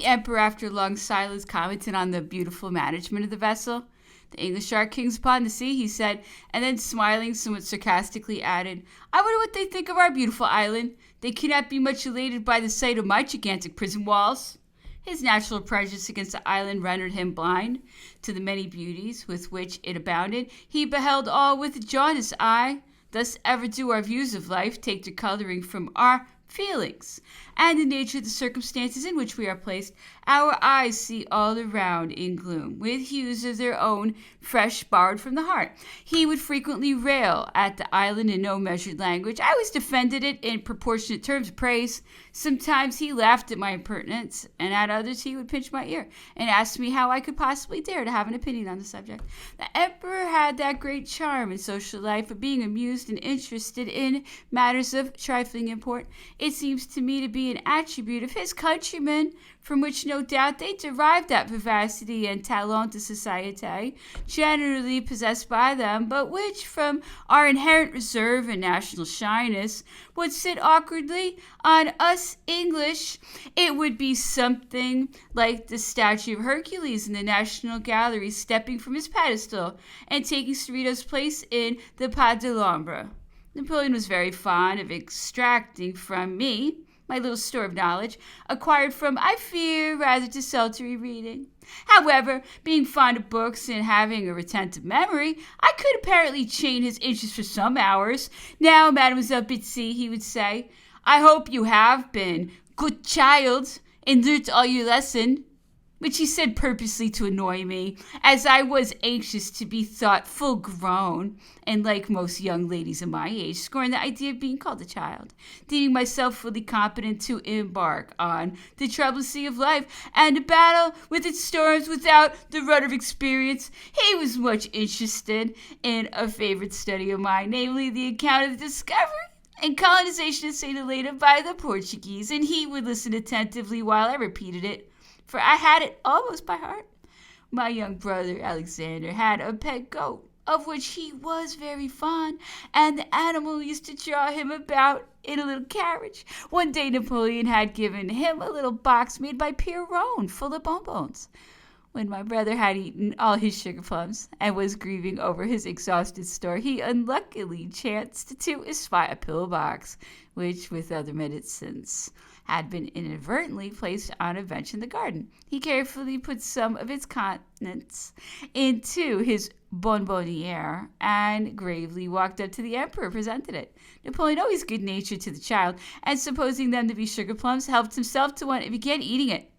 The emperor, after a long silence, commented on the beautiful management of the vessel. The English are kings upon the sea, he said, and then smiling somewhat sarcastically added, I wonder what they think of our beautiful island. They cannot be much elated by the sight of my gigantic prison walls. His natural prejudice against the island rendered him blind to the many beauties with which it abounded. He beheld all with a jaundiced eye. Thus ever do our views of life take their coloring from our feelings, and the nature of the circumstances in which we are placed. Our eyes see all around in gloom, with hues of their own, fresh, borrowed from the heart. He would frequently rail at the island in no measured language. I always defended it in proportionate terms of praise. Sometimes he laughed at my impertinence, and at others he would pinch my ear and ask me how I could possibly dare to have an opinion on the subject. The emperor had that great charm in social life of being amused and interested in matters of trifling import. It seems to me to be an attribute of his countrymen, from which no doubt they derived that vivacity and talent de société generally possessed by them, but which, from our inherent reserve and national shyness, would sit awkwardly on us English. It would be something like the statue of Hercules in the National Gallery stepping from his pedestal and taking Cerrito's place in the Pas de l'Ombre. Napoleon was very fond of extracting from me my little store of knowledge, acquired from, I fear, rather desultory reading. However, being fond of books and having a retentive memory, I could apparently chain his interest for some hours. Now, Mademoiselle Bitsy, he would say, I hope you have been good child and learnt all your lesson, which he said purposely to annoy me, as I was anxious to be thought full grown, and like most young ladies of my age, scorned the idea of being called a child, deeming myself fully competent to embark on the troubled sea of life and to battle with its storms without the rudder of experience. He was much interested in a favorite study of mine, namely the account of the discovery and colonization of St. Helena by the Portuguese, and he would listen attentively while I repeated it, for I had it almost by heart. My young brother Alexander had a pet goat, of which he was very fond, and the animal used to draw him about in a little carriage. One day Napoleon had given him a little box made by Pierron, full of bonbons. When my brother had eaten all his sugar plums and was grieving over his exhausted store, he unluckily chanced to espy a pill box, which, with other medicines, had been inadvertently placed on a bench in the garden. He carefully put some of its contents into his bonbonniere and gravely walked up to the emperor and presented it. Napoleon, always good-natured to the child, and supposing them to be sugar plums, helped himself to one and began eating it.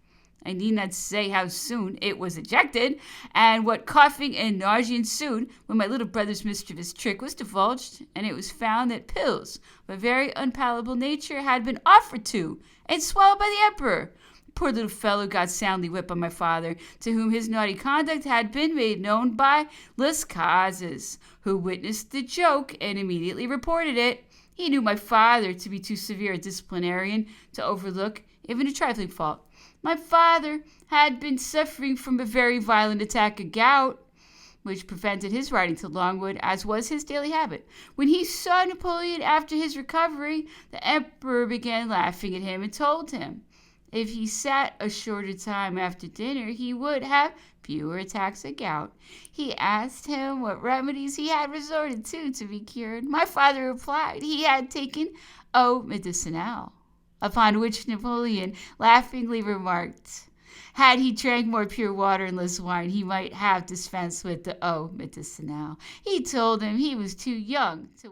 I need not say how soon it was ejected, and what coughing and nausea ensued when my little brother's mischievous trick was divulged, and it was found that pills of a very unpalatable nature had been offered to and swallowed by the emperor. The poor little fellow got soundly whipped by my father, to whom his naughty conduct had been made known by Las Casas, who witnessed the joke and immediately reported it. He knew my father to be too severe a disciplinarian to overlook even a trifling fault. My father had been suffering from a very violent attack of gout, which prevented his riding to Longwood, as was his daily habit. When he saw Napoleon after his recovery, the emperor began laughing at him and told him if he sat a shorter time after dinner, he would have fewer attacks of gout. He asked him what remedies he had resorted to be cured. My father replied he had taken eau medicinale, upon which Napoleon laughingly remarked, had he drank more pure water and less wine, he might have dispensed with the eau medicinale. He told him he was too young to